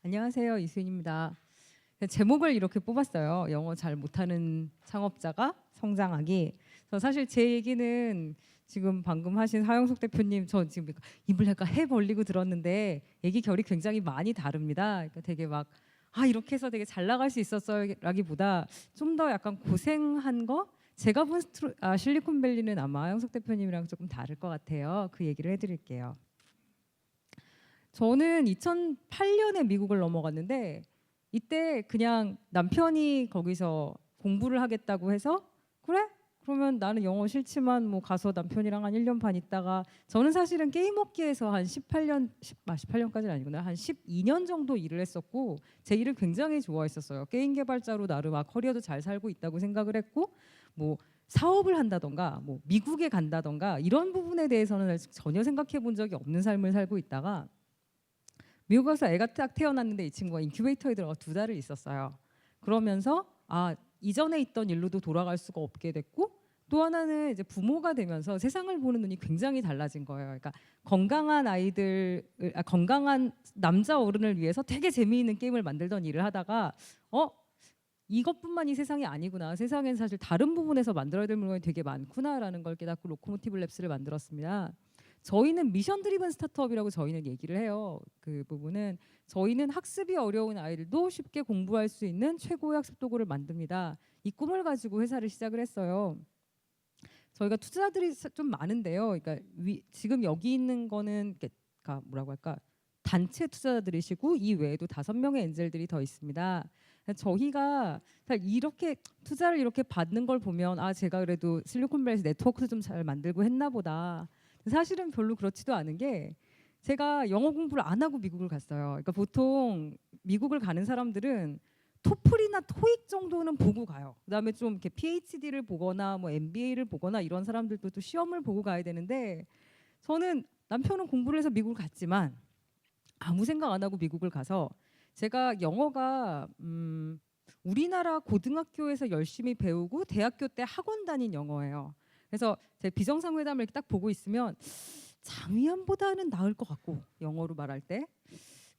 안녕하세요. 이수인입니다. 제목을 이렇게 뽑았어요. 영어 잘 못하는 창업자가 성장하기. 그래서 사실 제 얘기는 지금 방금 하신 하영석 대표님, 저 지금 입을 약간 해 벌리고 들었는데 얘기 결이 굉장히 많이 다릅니다. 그러니까 되게 막 이렇게 해서 되게 잘 나갈 수 있었어라기보다 좀 더 약간 고생한 거. 제가 본 실리콘밸리는 아마 하영석 대표님이랑 조금 다를 것 같아요. 그 얘기를 해드릴게요. 저는 2008년에 미국을 넘어갔는데 이때 그냥 남편이 거기서 공부를 하겠다고 해서 그래? 그러면 나는 영어 싫지만 뭐 가서 남편이랑 한 1년 반 있다가 저는 사실은 게임 업계에서 한 18년까지는 아니구나. 한 12년 정도 일을 했었고 제 일을 굉장히 좋아했었어요. 게임 개발자로 나름 커리어도 잘 살고 있다고 생각을 했고 뭐 사업을 한다던가 뭐 미국에 간다던가 이런 부분에 대해서는 전혀 생각해 본 적이 없는 삶을 살고 있다가 미국 가서 애가 딱 태어났는데 이 친구가 인큐베이터에 들어가 2달을 있었어요. 그러면서 이전에 있던 일로도 돌아갈 수가 없게 됐고 또 하나는 이제 부모가 되면서 세상을 보는 눈이 굉장히 달라진 거예요. 그러니까 건강한 남자 어른을 위해서 되게 재미있는 게임을 만들던 일을 하다가 이것뿐만이 세상이 아니구나. 세상엔 사실 다른 부분에서 만들어야 될 물건이 되게 많구나라는 걸 깨닫고 로코모티브 랩스를 만들었습니다. 저희는 미션 드리븐 스타트업이라고 저희는 얘기를 해요. 그 부분은 저희는 학습이 어려운 아이들도 쉽게 공부할 수 있는 최고의 학습 도구를 만듭니다. 이 꿈을 가지고 회사를 시작을 했어요. 저희가 투자들이 좀 많은데요. 그러니까 지금 여기 있는 거는 그러니까 뭐라고 할까? 단체 투자자들이시고 이 외에도 5명의 엔젤들이 더 있습니다. 저희가 이렇게 투자를 이렇게 받는 걸 보면 제가 그래도 실리콘밸리에서 네트워크도 좀 잘 만들고 했나 보다. 사실은 별로 그렇지도 않은 게 제가 영어 공부를 안 하고 미국을 갔어요. 그러니까 보통 미국을 가는 사람들은 토플이나 토익 정도는 보고 가요. 그다음에 좀 이렇게 PhD를 보거나 뭐 MBA를 보거나 이런 사람들도 또 시험을 보고 가야 되는데 저는 남편은 공부를 해서 미국을 갔지만 아무 생각 안 하고 미국을 가서 제가 영어가 우리나라 고등학교에서 열심히 배우고 대학교 때 학원 다닌 영어예요. 그래서 제 비정상회담을 이렇게 딱 보고 있으면 장위안보다는 나을 것 같고 영어로 말할 때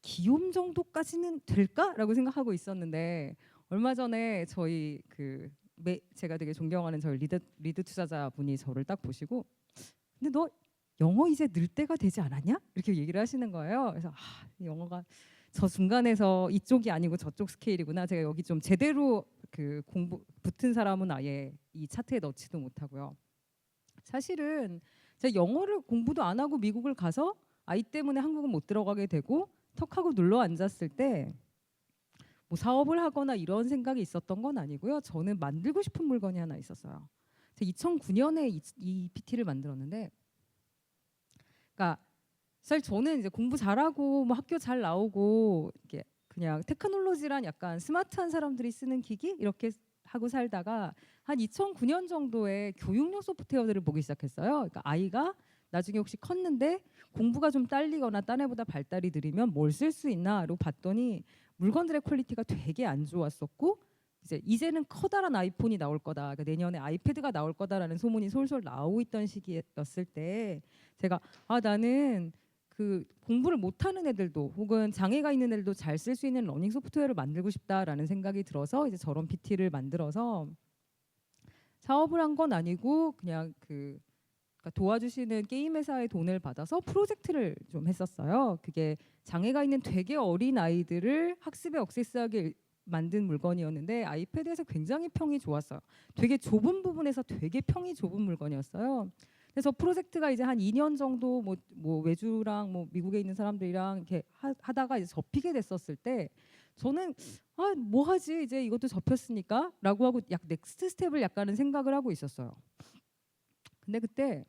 기욤 정도까지는 될까라고 생각하고 있었는데 얼마 전에 저희 제가 되게 존경하는 저희 리드 투자자 분이 저를 딱 보시고 근데 너 영어 이제 늘 때가 되지 않았냐? 이렇게 얘기를 하시는 거예요. 그래서 영어가 저 중간에서 이쪽이 아니고 저쪽 스케일이구나. 제가 여기 좀 제대로 공부 붙은 사람은 아예 이 차트에 넣지도 못하고요. 사실은 제가 영어를 공부도 안 하고 미국을 가서 아이 때문에 한국은 못 들어가게 되고 턱하고 눌러 앉았을 때 뭐 사업을 하거나 이런 생각이 있었던 건 아니고요. 저는 만들고 싶은 물건이 하나 있었어요. 2009년에 이 PT를 만들었는데 그러니까 사실 저는 이제 공부 잘하고 뭐 학교 잘 나오고 이렇게 그냥 테크놀로지란 약간 스마트한 사람들이 쓰는 기기 이렇게 하고 살다가 한 2009년 정도에 교육용 소프트웨어들을 보기 시작했어요. 그러니까 아이가 나중에 혹시 컸는데 공부가 좀 딸리거나 딴 애보다 발달이 느리면 뭘 쓸 수 있나로 봤더니 물건들의 퀄리티가 되게 안 좋았었고 이제는 커다란 아이폰이 나올 거다. 그러니까 내년에 아이패드가 나올 거다라는 소문이 솔솔 나오고 있던 시기였을 때 제가 나는 공부를 못하는 애들도 혹은 장애가 있는 애들도 잘 쓸 수 있는 러닝 소프트웨어를 만들고 싶다라는 생각이 들어서 이제 저런 PT를 만들어서 사업을 한 건 아니고 그냥 그러니까 도와주시는 게임 회사의 돈을 받아서 프로젝트를 좀 했었어요. 그게 장애가 있는 되게 어린 아이들을 학습에 억세스하게 만든 물건이었는데 아이패드에서 굉장히 평이 좋았어요. 되게 좁은 부분에서 되게 평이 좁은 물건이었어요. 그래서 프로젝트가 이제 한 2년 정도 뭐 외주랑 뭐 미국에 있는 사람들이랑 이렇게 하다가 이제 접히게 됐었을 때 저는 뭐 하지 이제 이것도 접혔으니까라고 하고 넥스트 스텝을 약간은 생각을 하고 있었어요. 근데 그때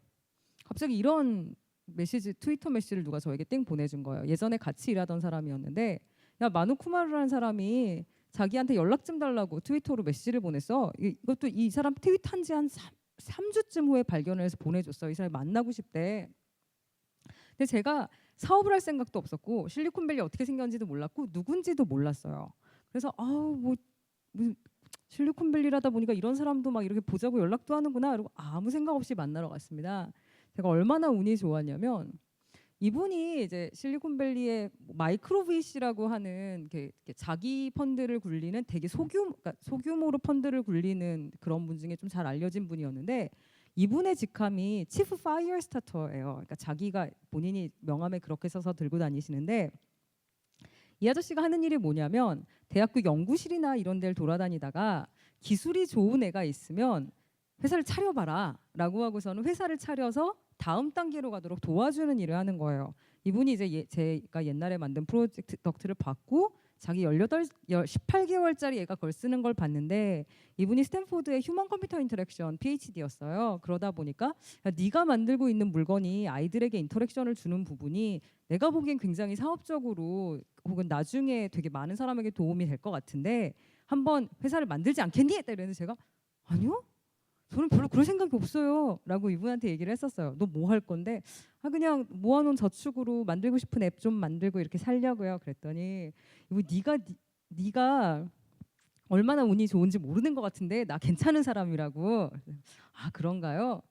갑자기 이런 트위터 메시지를 누가 저에게 땡 보내준 거예요. 예전에 같이 일하던 사람이었는데 야 마누쿠마루라는 사람이 자기한테 연락 좀 달라고 트위터로 메시지를 보냈어. 이것도 이 사람 트윗한 지 한 3주쯤 후에 발견을 해서 보내줬어요. 이 사람이 만나고 싶대. 근데 제가 사업을 할 생각도 없었고 실리콘밸리 어떻게 생겼는지도 몰랐고 누군지도 몰랐어요. 그래서 무슨 실리콘밸리라다 보니까 이런 사람도 막 이렇게 보자고 연락도 하는구나. 그리고 아무 생각 없이 만나러 갔습니다. 제가 얼마나 운이 좋았냐면 이분이 이제 실리콘밸리의 마이크로 VC라고 하는 이렇게 자기 펀드를 굴리는 되게 그러니까 소규모로 펀드를 굴리는 그런 분 중에 좀 잘 알려진 분이었는데 이분의 직함이 치프 파이어 스타터예요. 그러니까 자기가 본인이 명함에 그렇게 써서 들고 다니시는데 이 아저씨가 하는 일이 뭐냐면 대학교 연구실이나 이런 데를 돌아다니다가 기술이 좋은 애가 있으면 회사를 차려봐라 라고 하고서는 회사를 차려서 다음 단계로 가도록 도와주는 일을 하는 거예요. 이분이 이제 제가 옛날에 만든 프로젝트를 받고 자기 18개월짜리 애가 그걸 쓰는 걸 봤는데 이분이 스탠포드의 휴먼 컴퓨터 인터랙션 PhD였어요. 그러다 보니까 야, 네가 만들고 있는 물건이 아이들에게 인터랙션을 주는 부분이 내가 보기엔 굉장히 사업적으로 혹은 나중에 되게 많은 사람에게 도움이 될 것 같은데 한번 회사를 만들지 않겠니? 이랬는데 제가 아니요. 저는 별로 그럴 생각이 없어요. 라고 이분한테 얘기를 했었어요. 너 뭐 할 건데? 아 그냥 모아놓은 저축으로 만들고 싶은 앱 좀 만들고 이렇게 살려고요. 그랬더니 이거 네가 얼마나 운이 좋은지 모르는 것 같은데 나 괜찮은 사람이라고. 아 그런가요?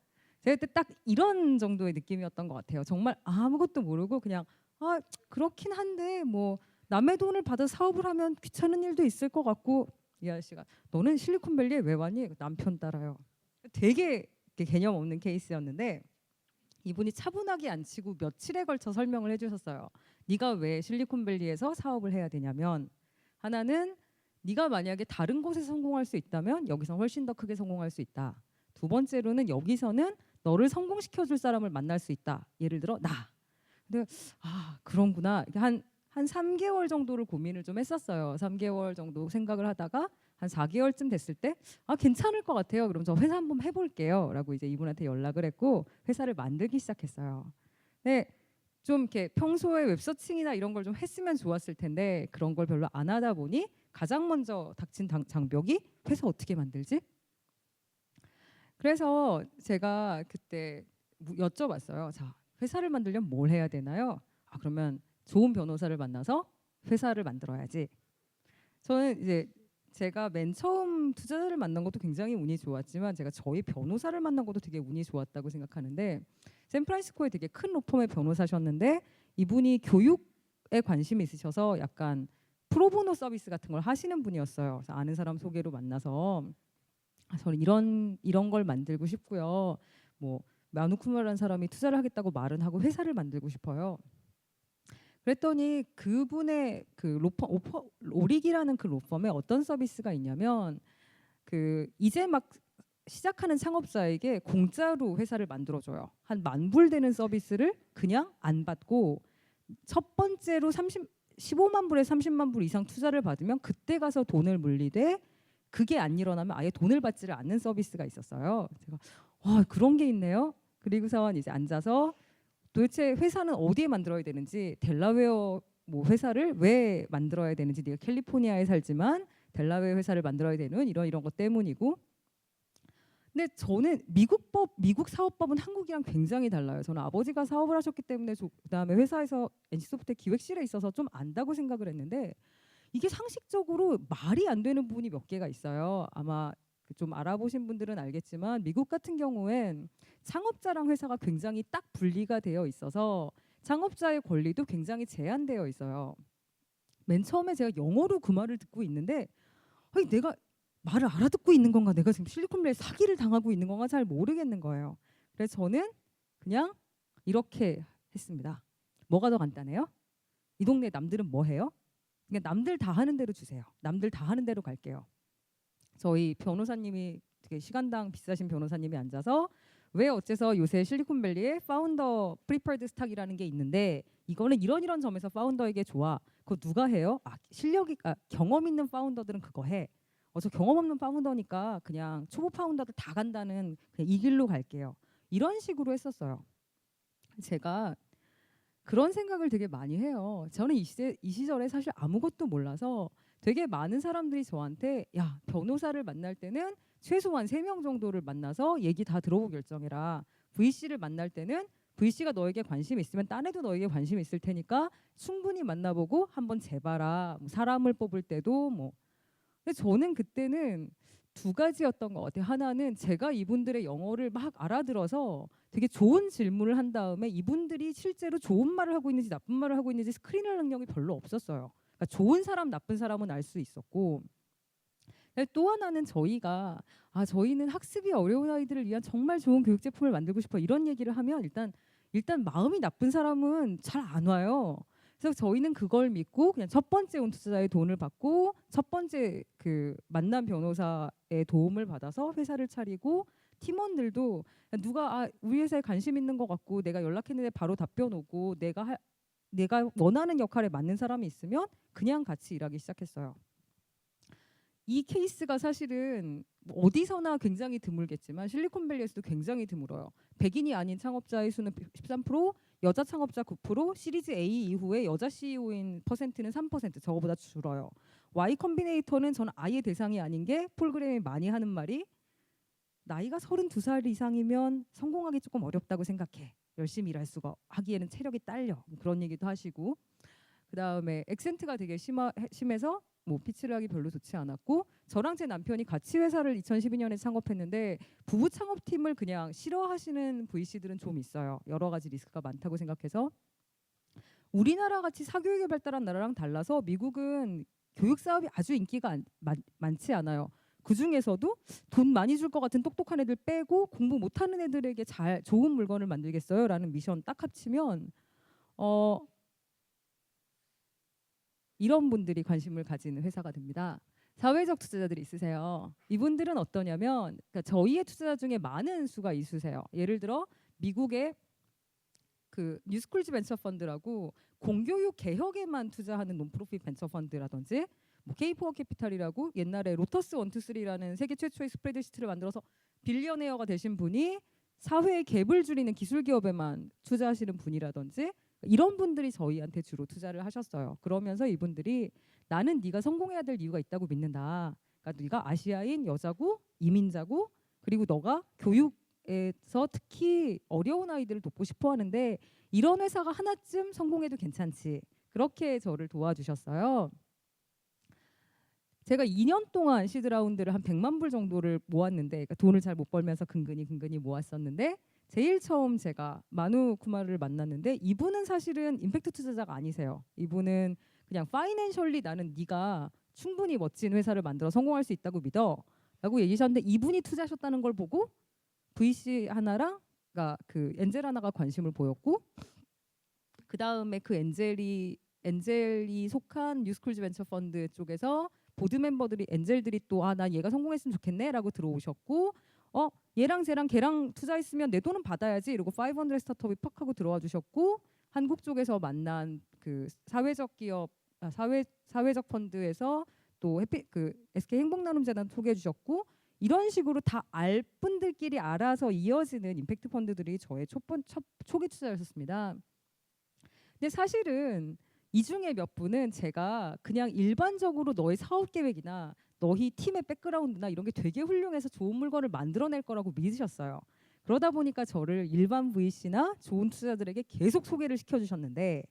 제가 그때 딱 이런 정도의 느낌이었던 것 같아요. 정말 아무것도 모르고 그냥 아 그렇긴 한데 뭐 남의 돈을 받아 사업을 하면 귀찮은 일도 있을 것 같고 이 아저씨가 너는 실리콘밸리에 왜 왔니? 남편 따라요. 되게 개념 없는 케이스였는데 이분이 차분하게 안 치고 며칠에 걸쳐 설명을 해주셨어요. 네가 왜 실리콘밸리에서 사업을 해야 되냐면 하나는 네가 만약에 다른 곳에서 성공할 수 있다면 여기서 훨씬 더 크게 성공할 수 있다. 두 번째로는 여기서는 너를 성공시켜줄 사람을 만날 수 있다. 예를 들어 나. 근데 아 그런구나. 한 3개월 정도를 고민을 좀 했었어요. 3개월 정도 생각을 하다가 한 4개월쯤 됐을 때 아 괜찮을 것 같아요. 그럼 저 회사 한번 해볼게요. 라고 이제 이분한테 연락을 했고 회사를 만들기 시작했어요. 네, 좀 이렇게 평소에 웹서칭이나 이런 걸 좀 했으면 좋았을 텐데 그런 걸 별로 안 하다 보니 가장 먼저 닥친 장벽이 회사 어떻게 만들지? 그래서 제가 그때 여쭤봤어요. 자, 회사를 만들려면 뭘 해야 되나요? 아, 그러면 좋은 변호사를 만나서 회사를 만들어야지. 저는 이제 제가 맨 처음 투자자를 만난 것도 굉장히 운이 좋았지만 제가 저희 변호사를 만난 것도 되게 운이 좋았다고 생각하는데 샌프란시스코에 되게 큰 로펌의 변호사셨는데 이분이 교육에 관심이 있으셔서 약간 프로보노 서비스 같은 걸 하시는 분이었어요. 그래서 아는 사람 소개로 만나서 아, 저는 이런 걸 만들고 싶고요. 뭐 마누쿠마라는 사람이 투자를 하겠다고 말은 하고 회사를 만들고 싶어요. 그랬더니 그분의 그 오릭이라는 그 로펌에 어떤 서비스가 있냐면 그 이제 막 시작하는 창업자에게 공짜로 회사를 만들어줘요. 한 10,000불 되는 서비스를 그냥 안 받고 첫 번째로 15만 불에 30만 불 이상 투자를 받으면 그때 가서 돈을 물리되 그게 안 일어나면 아예 돈을 받지를 않는 서비스가 있었어요. 제가 와 그런 게 있네요. 그리고선 이제 앉아서 도대체 회사는 어디에 만들어야 되는지 델라웨어 뭐 회사를 왜 만들어야 되는지 네가 캘리포니아에 살지만 델라웨어 회사를 만들어야 되는 이런 것 때문이고 근데 저는 미국 사업법은 한국이랑 굉장히 달라요. 저는 아버지가 사업을 하셨기 때문에 그다음에 회사에서 NC소프트 기획실에 있어서 좀 안다고 생각을 했는데 이게 상식적으로 말이 안 되는 부분이 몇 개가 있어요. 아마 좀 알아보신 분들은 알겠지만 미국 같은 경우엔 창업자랑 회사가 굉장히 딱 분리가 되어 있어서 창업자의 권리도 굉장히 제한되어 있어요. 맨 처음에 제가 영어로 그 말을 듣고 있는데 아니 내가 말을 알아듣고 있는 건가 내가 지금 실리콘밸리 사기를 당하고 있는 건가 잘 모르겠는 거예요. 그래서 저는 그냥 이렇게 했습니다. 뭐가 더 간단해요? 이 동네 남들은 뭐 해요? 그냥 남들 다 하는 대로 주세요. 남들 다 하는 대로 갈게요. 저희 변호사님이 되게 시간당 비싸신 변호사님이 앉아서 왜 어째서 요새 실리콘밸리에 파운더 프리퍼드 스탁이라는 게 있는데 이거는 이런 점에서 파운더에게 좋아. 그거 누가 해요? 경험 있는 파운더들은 그거 해. 저 경험 없는 파운더니까 그냥 초보 파운더들 다 간다는 그냥 이 길로 갈게요. 이런 식으로 했었어요. 제가 그런 생각을 되게 많이 해요. 저는 이 시절에 사실 아무것도 몰라서 되게 많은 사람들이 저한테 야 변호사를 만날 때는 최소한 3명 정도를 만나서 얘기 다 들어보고 결정해라. VC를 만날 때는 VC가 너에게 관심 있으면 딴 애도 너에게 관심 있을 테니까 충분히 만나보고 한번 재봐라. 뭐 사람을 뽑을 때도 뭐. 근데 저는 그때는 두 가지였던 것 같아요. 하나는 제가 이분들의 영어를 막 알아들어서 되게 좋은 질문을 한 다음에 이분들이 실제로 좋은 말을 하고 있는지 나쁜 말을 하고 있는지 스크린할 능력이 별로 없었어요. 그러니까 좋은 사람 나쁜 사람은 알 수 있었고, 또 하나는 저희는 학습이 어려운 아이들을 위한 정말 좋은 교육 제품을 만들고 싶어 이런 얘기를 하면 일단 마음이 나쁜 사람은 잘 안 와요. 그래서 저희는 그걸 믿고 그냥 첫 번째 온 투자자의 돈을 받고 첫 번째 그 만난 변호사의 도움을 받아서 회사를 차리고, 팀원들도 누가 우리 회사에 관심 있는 것 같고 내가 연락했는데 바로 답변 오고 내가 원하는 역할에 맞는 사람이 있으면 그냥 같이 일하기 시작했어요. 이 케이스가 사실은 뭐 어디서나 굉장히 드물겠지만 실리콘밸리에서도 굉장히 드물어요. 백인이 아닌 창업자의 수는 13%, 여자 창업자 9%, 시리즈 A 이후에 여자 CEO인 퍼센트는 3%, 저거보다 줄어요. Y 컴비네이터는 저는 아예 대상이 아닌 게, 폴그램이 많이 하는 말이 나이가 32살 이상이면 성공하기 조금 어렵다고 생각해. 열심히 일할 수가 하기에는 체력이 딸려. 뭐 그런 얘기도 하시고, 그다음에 액센트가 되게 심해서 뭐 피치를 하기 별로 좋지 않았고, 저랑 제 남편이 같이 회사를 2012년에 창업했는데 부부 창업팀을 그냥 싫어하시는 VC들은 좀 있어요. 여러 가지 리스크가 많다고 생각해서. 우리나라 같이 사교육이 발달한 나라랑 달라서 미국은 교육 사업이 아주 인기가 많지 않아요. 그 중에서도 돈 많이 줄 것 같은 똑똑한 애들 빼고 공부 못하는 애들에게 좋은 물건을 만들겠어요라는 미션 딱 합치면 이런 분들이 관심을 가지는 회사가 됩니다. 사회적 투자자들이 있으세요. 이분들은 어떠냐면, 그러니까 저희의 투자자 중에 많은 수가 있으세요. 예를 들어 미국의 그 뉴스쿨즈 벤처 펀드라고 공교육 개혁에만 투자하는 논프로핏 벤처 펀드라든지, 뭐 K4 캐피탈이라고 옛날에 로터스 1, 2, 3라는 세계 최초의 스프레드시트를 만들어서 빌리어네어가 되신 분이 사회의 갭을 줄이는 기술 기업에만 투자하시는 분이라든지, 이런 분들이 저희한테 주로 투자를 하셨어요. 그러면서 이분들이 나는 네가 성공해야 될 이유가 있다고 믿는다. 그러니까 네가 아시아인, 여자고, 이민자고, 그리고 너가 교육에서 특히 어려운 아이들을 돕고 싶어 하는데 이런 회사가 하나쯤 성공해도 괜찮지. 그렇게 저를 도와주셨어요. 제가 2년 동안 시드라운드를 한 100만 불 정도를 모았는데, 그러니까 돈을 잘 못 벌면서 근근히 모았었는데, 제일 처음 제가 마누 쿠마르를 만났는데 이분은 사실은 임팩트 투자자가 아니세요. 이분은 그냥 파이낸셜리 나는 네가 충분히 멋진 회사를 만들어 성공할 수 있다고 믿어 라고 얘기하셨는데, 이분이 투자하셨다는 걸 보고 VC 하나랑 그러니까 그 엔젤 하나가 관심을 보였고, 그 다음에 그 엔젤이 속한 뉴스쿨즈 벤처 펀드 쪽에서 보드 멤버들이, 엔젤들이 또 난 얘가 성공했으면 좋겠네라고 들어오셨고, 얘랑 쟤랑 걔랑 투자했으면 내 돈은 받아야지 이러고 500 스타트업이 팍 하고 들어와 주셨고, 한국 쪽에서 만난 그 사회적 기업, 사회적 펀드에서 또 SK 행복나눔재단 소개해 주셨고, 이런 식으로 다 알 분들끼리 알아서 이어지는 임팩트 펀드들이 저의 초기 투자였었습니다. 근데 사실은 이 중에 몇 분은 제가 그냥 일반적으로 너의 사업 계획이나 너희 팀의 백그라운드나 이런 게 되게 훌륭해서 좋은 물건을 만들어낼 거라고 믿으셨어요. 그러다 보니까 저를 일반 VC나 좋은 투자들에게 계속 소개를 시켜주셨는데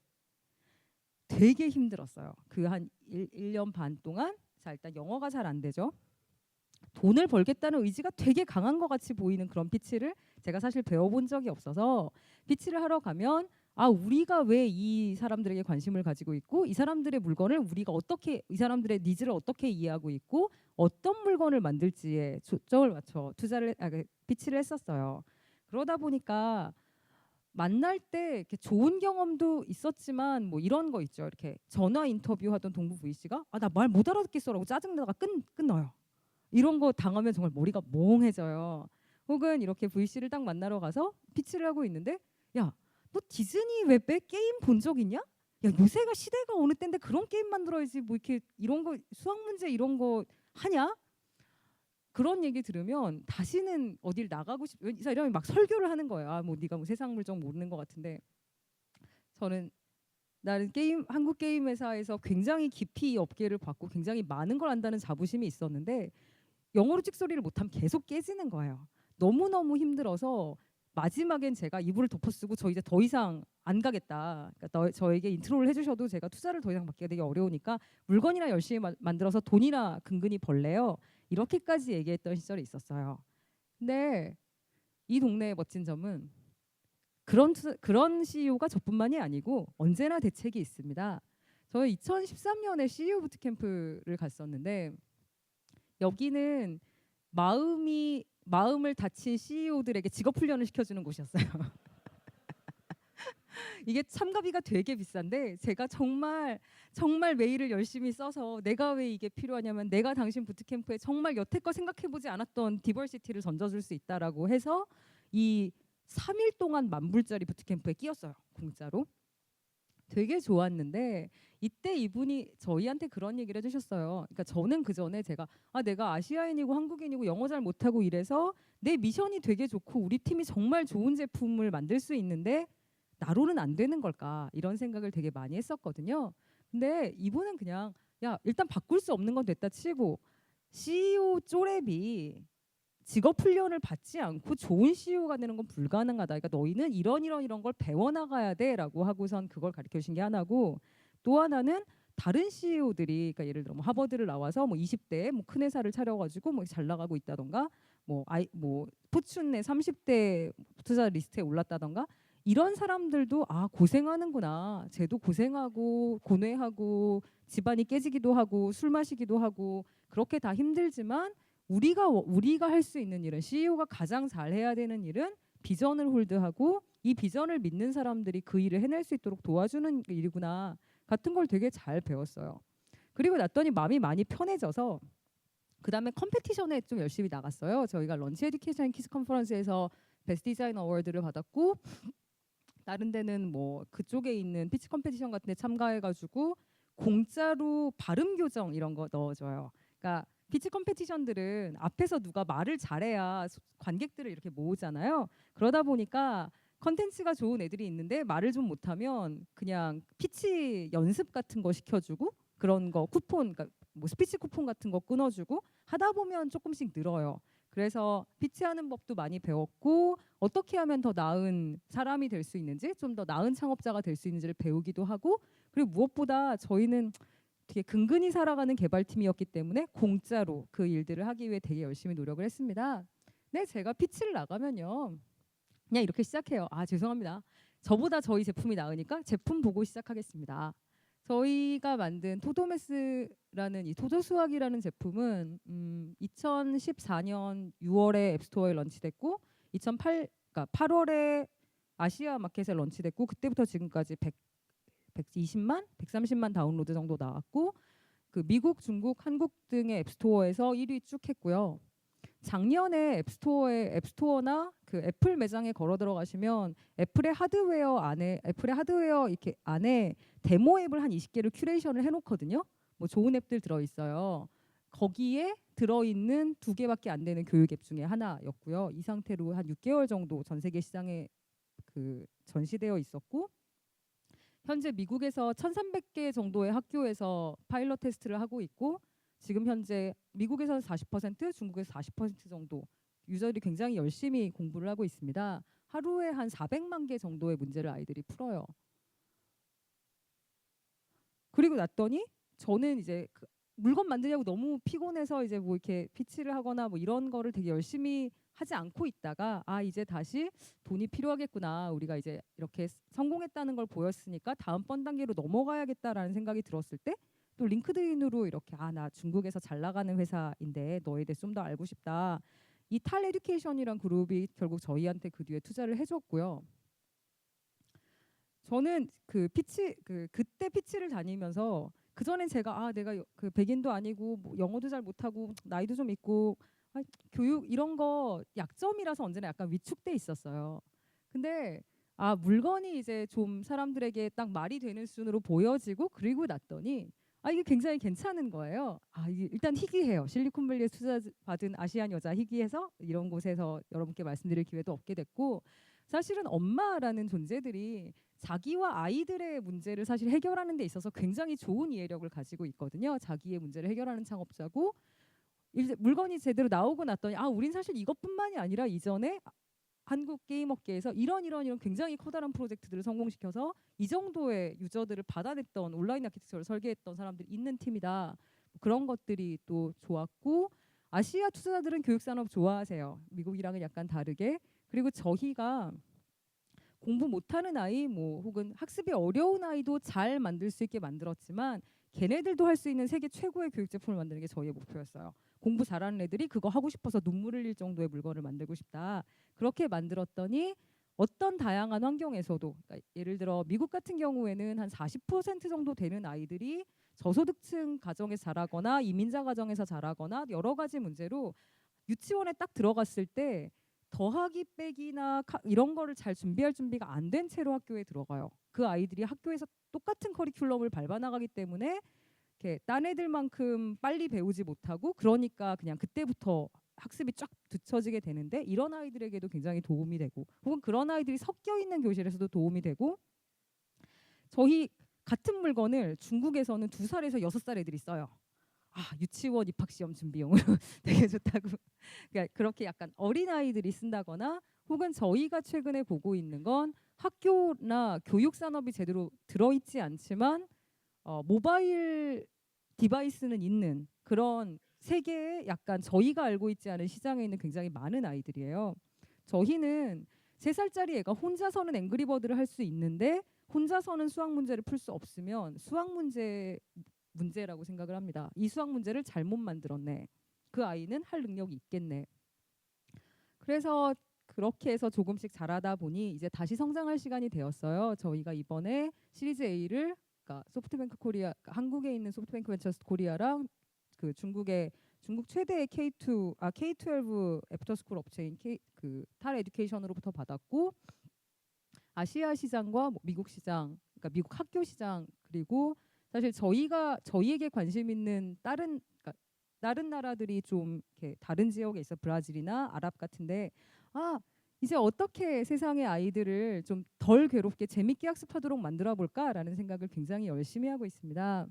되게 힘들었어요. 그 한 1년 반 동안. 자, 일단 영어가 잘 안 되죠. 돈을 벌겠다는 의지가 되게 강한 것 같이 보이는 그런 피치를 제가 사실 배워본 적이 없어서, 피치를 하러 가면 우리가 왜 이 사람들에게 관심을 가지고 있고, 이 사람들의 물건을 우리가 어떻게, 이 사람들의 니즈를 어떻게 이해하고 있고, 어떤 물건을 만들지에 초점을 맞춰 피치를 했었어요. 그러다 보니까 만날 때 이렇게 좋은 경험도 있었지만 뭐 이런 거 있죠. 이렇게 전화 인터뷰하던 동부 VC가 나 말 못 알아듣겠어라고 짜증내다가 끊어요. 이런 거 당하면 정말 머리가 멍해져요. 혹은 이렇게 VC를 딱 만나러 가서 피치를 하고 있는데, 야, 너 디즈니 웹에 게임 본 적 있냐? 야, 요새가 시대가 어느 때인데 그런 게임 만들어야지 뭐 이렇게 이런 거 수학 문제 이런 거 하냐? 그런 얘기 들으면 다시는 어딜 나가고 이 사람이 막 설교를 하는 거예요. 뭐 네가 뭐 세상 물정 모르는 것 같은데, 저는 나는 한국 게임 회사에서 굉장히 깊이 이 업계를 봤고 굉장히 많은 걸 안다는 자부심이 있었는데 영어로 찍소리를 못하면 계속 깨지는 거예요. 너무너무 힘들어서 마지막엔 제가 이불을 덮어쓰고 저 이제 더 이상 안 가겠다. 그러니까 저에게 인트로를 해주셔도 제가 투자를 더 이상 받기가 되게 어려우니까 물건이나 열심히 만들어서 돈이나 근근히 벌래요. 이렇게까지 얘기했던 시절이 있었어요. 근데 이 동네의 멋진 점은 그런 CEO가 저뿐만이 아니고 언제나 대책이 있습니다. 저는 2013년에 CEO 부트캠프를 갔었는데 여기는 마음을 다친 CEO들에게 직업 훈련을 시켜주는 곳이었어요. 이게 참가비가 되게 비싼데 제가 정말 메일을 열심히 써서 내가 왜 이게 필요하냐면 내가 당신 부트캠프에 정말 여태껏 생각해보지 않았던 디버시티를 던져줄 수 있다라고 해서 이 3일 동안 10,000불짜리 부트캠프에 끼었어요. 공짜로. 되게 좋았는데 이때 이분이 저희한테 그런 얘기를 해주셨어요. 그러니까 저는 그 전에 내가 아시아인이고 한국인이고 영어 잘 못하고 이래서 내 미션이 되게 좋고 우리 팀이 정말 좋은 제품을 만들 수 있는데 나로는 안 되는 걸까 이런 생각을 되게 많이 했었거든요. 근데 이분은 그냥 야 일단 바꿀 수 없는 건 됐다 치고 CEO 쪼렙이 직업 훈련을 받지 않고 좋은 CEO가 되는 건 불가능하다. 그러니까 너희는 이런 걸 배워나가야 돼라고 하고선 그걸 가르쳐 주신 게 하나고 또 하나는 다른 CEO들이 그러니까 예를 들어 뭐 하버드를 나와서 뭐 20대에 뭐 큰 회사를 차려가지고 뭐 잘 나가고 있다던가 뭐 포춘의 30대 투자 리스트에 올랐다던가 이런 사람들도 아 고생하는구나. 쟤도 고생하고 고뇌하고 집안이 깨지기도 하고 술 마시기도 하고 그렇게 다 힘들지만 우리가 할 수 있는 일은 CEO가 가장 잘해야 되는 일은 비전을 홀드하고 이 비전을 믿는 사람들이 그 일을 해낼 수 있도록 도와주는 일이구나 같은 걸 되게 잘 배웠어요. 그리고 났더니 마음이 많이 편해져서 그 다음에 컴페티션에 좀 열심히 나갔어요. 저희가 런치 에듀케이션 키스 컨퍼런스에서 베스트 디자인 어워드를 받았고 다른 데는 뭐 그쪽에 있는 피치 컴페티션 같은 데 참가해가지고 공짜로 발음 교정 이런 거 넣어줘요. 그러니까 피치 컴페티션들은 앞에서 누가 말을 잘해야 관객들을 이렇게 모으잖아요. 그러다 보니까 컨텐츠가 좋은 애들이 있는데 말을 좀 못하면 그냥 피치 연습 같은 거 시켜주고 그런 거 쿠폰, 그러니까 뭐 스피치 쿠폰 같은 거 끊어주고 하다 보면 조금씩 늘어요. 그래서 피치하는 법도 많이 배웠고 어떻게 하면 더 나은 사람이 될 수 있는지 좀 더 나은 창업자가 될 수 있는지를 배우기도 하고 그리고 무엇보다 저희는 되게 근근히 살아가는 개발팀이었기 때문에 공짜로 그 일들을 하기 위해 되게 열심히 노력을 했습니다. 네, 제가 피치를 나가면요. 그냥 이렇게 시작해요. 아, 죄송합니다. 저보다 저희 제품이 나으니까 제품 보고 시작하겠습니다. 저희가 만든 토도메스라는 이 토도수학이라는 제품은 2014년 6월에 앱스토어에 런치됐고 그러니까 8월에 아시아 마켓에 런치됐고 그때부터 지금까지 120만, 130만 다운로드 정도 나왔고 그 미국, 중국, 한국 등의 앱스토어에서 1위 쭉 했고요. 작년에 앱스토어나 그 애플 매장에 걸어 들어가시면 애플의 하드웨어 이렇게 안에 데모 앱을 한 20개를 큐레이션을 해놓거든요. 뭐 좋은 앱들 들어 있어요. 거기에 들어있는 2개밖에 안 되는 교육 앱 중에 하나였고요. 이 상태로 한 6개월 정도 전 세계 시장에 그 전시되어 있었고 현재 미국에서 1,300개 정도의 학교에서 파일럿 테스트를 하고 있고 지금 현재 미국에서는 40%, 중국에서 40% 정도 유저들이 굉장히 열심히 공부를 하고 있습니다. 하루에 한 400만 개 정도의 문제를 아이들이 풀어요. 그리고 났더니 저는 이제 그 물건 만드냐고 너무 피곤해서 이제 뭐 이렇게 피치를 하거나 뭐 이런 거를 되게 열심히 하지 않고 있다가 아 이제 다시 돈이 필요하겠구나 우리가 이제 이렇게 성공했다는 걸 보였으니까 다음번 단계로 넘어가야겠다라는 생각이 들었을 때 또 링크드인으로 이렇게 아 나 중국에서 잘 나가는 회사인데 너에 대해 좀 더 알고 싶다 이 탈 에듀케이션이란 그룹이 결국 저희한테 그 뒤에 투자를 해줬고요. 저는 그때 피치를 다니면서 그 전엔 제가 아 내가 그 백인도 아니고 뭐 영어도 잘 못하고 나이도 좀 있고 아, 교육 이런 거 약점이라서 언제나 약간 위축돼 있었어요. 근데 아 물건이 이제 좀 사람들에게 딱 말이 되는 수준으로 보여지고 그리고 났더니 아 이게 굉장히 괜찮은 거예요. 아 이게 일단 희귀해요. 실리콘밸리에 투자 받은 아시안 여자 희귀해서 이런 곳에서 여러분께 말씀드릴 기회도 없게 됐고 사실은 엄마라는 존재들이 자기와 아이들의 문제를 사실 해결하는 데 있어서 굉장히 좋은 이해력을 가지고 있거든요. 자기의 문제를 해결하는 창업자고 이제 물건이 제대로 나오고 났더니 아 우린 사실 이것뿐만이 아니라 이전에 한국 게임 업계에서 이런 굉장히 커다란 프로젝트들을 성공시켜서 이 정도의 유저들을 받아냈던 온라인 아키텍처를 설계했던 사람들이 있는 팀이다. 그런 것들이 또 좋았고, 아시아 투자자들은 교육 산업 좋아하세요. 미국이랑은 약간 다르게. 그리고 저희가 공부 못하는 아이 뭐 혹은 학습이 어려운 아이도 잘 만들 수 있게 만들었지만 걔네들도 할 수 있는 세계 최고의 교육 제품을 만드는 게 저희의 목표였어요. 공부 잘하는 애들이 그거 하고 싶어서 눈물 흘릴 정도의 물건을 만들고 싶다. 그렇게 만들었더니 어떤 다양한 환경에서도, 그러니까 예를 들어 미국 같은 경우에는 한 40% 정도 되는 아이들이 저소득층 가정에서 자라거나 이민자 가정에서 자라거나 여러 가지 문제로 유치원에 딱 들어갔을 때 더하기 빼기나 이런 거를 잘 준비할 준비가 안 된 채로 학교에 들어가요. 그 아이들이 학교에서 똑같은 커리큘럼을 밟아 나가기 때문에 이렇게 딴 애들만큼 빨리 배우지 못하고, 그러니까 그냥 그때부터 학습이 쫙 뒤처지게 되는데, 이런 아이들에게도 굉장히 도움이 되고, 혹은 그런 아이들이 섞여 있는 교실에서도 도움이 되고, 저희 같은 물건을 중국에서는 2살에서 6살 애들이 써요. 아, 유치원 입학 시험 준비용으로 되게 좋다고. 그러니까 그렇게 약간 어린 아이들이 쓴다거나, 혹은 저희가 최근에 보고 있는 건 학교나 교육 산업이 제대로 들어있지 않지만 모바일 디바이스는 있는 그런 세계에 약간 저희가 알고 있지 않은 시장에 있는 굉장히 많은 아이들이에요. 저희는 3살짜리 애가 혼자서는 앵그리버드를 할 수 있는데 혼자서는 수학 문제를 풀 수 없으면 수학 문제라고 생각을 합니다. 이 수학 문제를 잘못 만들었네. 그 아이는 할 능력이 있겠네. 그래서 그렇게 해서 조금씩 자라다 보니 이제 다시 성장할 시간이 되었어요. 저희가 이번에 시리즈 A를, 그러니까 소프트뱅크 코리아, 그러니까 한국에 있는 소프트뱅크 벤처스 코리아랑 그 중국 최대의 K12 애프터스쿨 업체인 그탈 에듀케이션으로부터 받았고, 아시아 시장과 뭐 미국 시장, 그러니까 미국 학교 시장, 그리고 사실 저희에게 관심 있는 그러니까 다른 나라들이 좀 이렇게 다른 지역에 있어, 브라질이나 아랍 같은데, 아, 이제 어떻게 세상의 아이들을 좀 덜 괴롭게 재밌게 학습하도록 만들어 볼까라는 생각을 굉장히 열심히 하고 있습니다.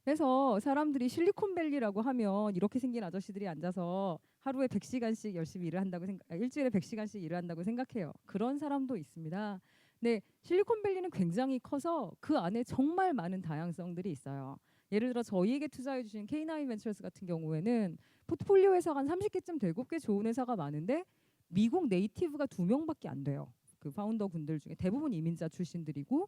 그래서 사람들이 실리콘밸리라고 하면 이렇게 생긴 아저씨들이 앉아서 하루에 100시간씩 열심히 일을 한다고 일주일에 100시간씩 일을 한다고 생각해요. 그런 사람도 있습니다. 근데 실리콘밸리는 굉장히 커서 그 안에 정말 많은 다양성들이 있어요. 예를 들어 저희에게 투자해 주신 K9 벤처스 같은 경우에는 포트폴리오 회사가 한 30개쯤 되고 꽤 좋은 회사가 많은데 미국 네이티브가 2명밖에 안 돼요. 그 파운더 분들 중에 대부분 이민자 출신들이고,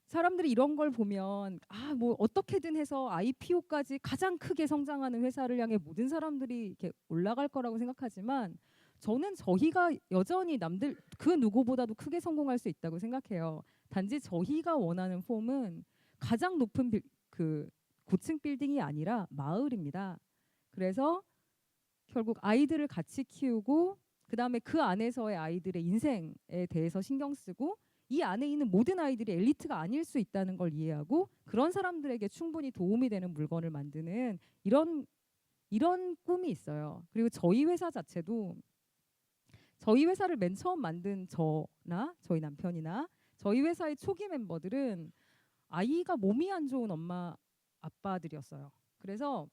사람들이 이런 걸 보면 뭐 어떻게든 해서 IPO까지 가장 크게 성장하는 회사를 향해 모든 사람들이 이렇게 올라갈 거라고 생각하지만, 저는 저희가 여전히 남들 그 누구보다도 크게 성공할 수 있다고 생각해요. 단지 저희가 원하는 폼은 가장 높은 그 고층 빌딩이 아니라 마을입니다. 그래서 결국 아이들을 같이 키우고 그다음에 그 안에서의 아이들의 인생에 대해서 신경 쓰고, 이 안에 있는 모든 아이들이 엘리트가 아닐 수 있다는 걸 이해하고 그런 사람들에게 충분히 도움이 되는 물건을 만드는 이런 꿈이 있어요. 그리고 저희 회사 자체도, 저희 회사를 맨 처음 만든 저나 저희 남편이나 저희 회사의 초기 멤버들은 아이가 몸이 안 좋은 엄마 아빠들이었어요. 그래서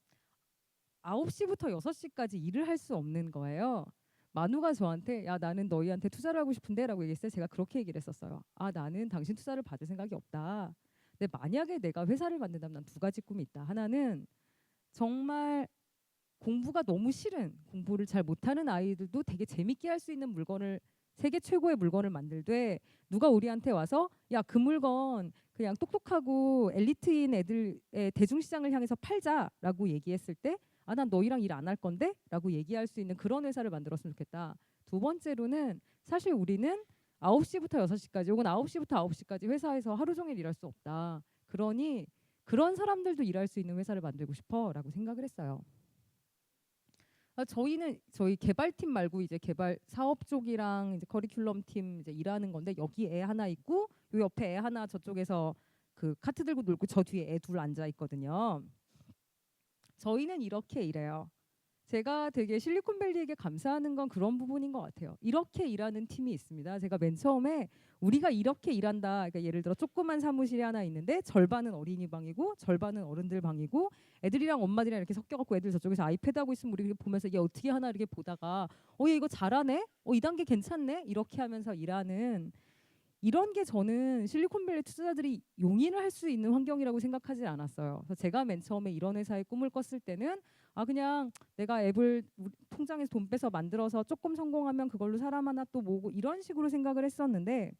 9시부터 6시까지 일을 할 수 없는 거예요. 만우가 저한테 야, 나는 너희한테 투자를 하고 싶은데 라고 얘기했어요. 제가 그렇게 얘기를 했었어요. 나는 당신 투자를 받을 생각이 없다. 근데 만약에 내가 회사를 만든다면 난 2가지 꿈이 있다. 하나는 정말 공부가 너무 싫은, 공부를 잘 못하는 아이들도 되게 재밌게 할 수 있는 물건을, 세계 최고의 물건을 만들되 누가 우리한테 와서 야, 그 물건 그냥 똑똑하고 엘리트인 애들의 대중시장을 향해서 팔자라고 얘기했을 때 난 너희랑 일 안 할 건데? 라고 얘기할 수 있는 그런 회사를 만들었으면 좋겠다. 2번째로는 사실 우리는 9시부터 6시까지 혹은 9시부터 9시까지 회사에서 하루 종일 일할 수 없다. 그러니 그런 사람들도 일할 수 있는 회사를 만들고 싶어 라고 생각을 했어요. 저희는 저희 개발팀 말고 이제 개발 사업 쪽이랑 이제 커리큘럼 팀 이제 일하는 건데, 여기 애 하나 있고 요 옆에 애 하나 저쪽에서 그 카트 들고 놀고 저 뒤에 애 둘 앉아 있거든요. 저희는 이렇게 일해요. 제가 되게 실리콘밸리에게 감사하는 건 그런 부분인 것 같아요. 이렇게 일하는 팀이 있습니다. 제가 맨 처음에 우리가 이렇게 일한다. 그러니까 예를 들어 조그만 사무실이 하나 있는데 절반은 어린이 방이고 절반은 어른들 방이고 애들이랑 엄마들이랑 이렇게 섞여갖고 애들 저쪽에서 아이패드 하고 있으면 우리 보면서 얘 어떻게 하나 이렇게 보다가 얘 이거 잘하네? 이 단계 괜찮네? 이렇게 하면서 일하는 이런 게 저는 실리콘밸리 투자자들이 용인을 할 수 있는 환경이라고 생각하지 않았어요. 그래서 제가 맨 처음에 이런 회사에 꿈을 꿨을 때는 그냥 내가 앱을 통장에서 돈 빼서 만들어서 조금 성공하면 그걸로 사람 하나 또 모으고 이런 식으로 생각을 했었는데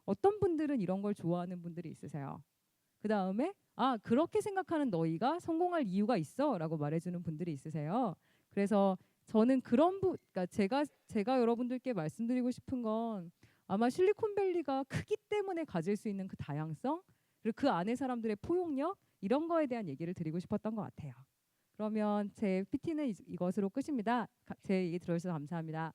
어떤 분들은 이런 걸 좋아하는 분들이 있으세요. 그 다음에 그렇게 생각하는 너희가 성공할 이유가 있어라고 말해주는 분들이 있으세요. 그래서 저는 그러니까 제가 여러분들께 말씀드리고 싶은 건 아마 실리콘밸리가 크기 때문에 가질 수 있는 그 다양성 그리고 그 안에 사람들의 포용력 이런 거에 대한 얘기를 드리고 싶었던 것 같아요. 그러면 제 PT는 이것으로 끝입니다. 제 얘기 들어주셔서 감사합니다.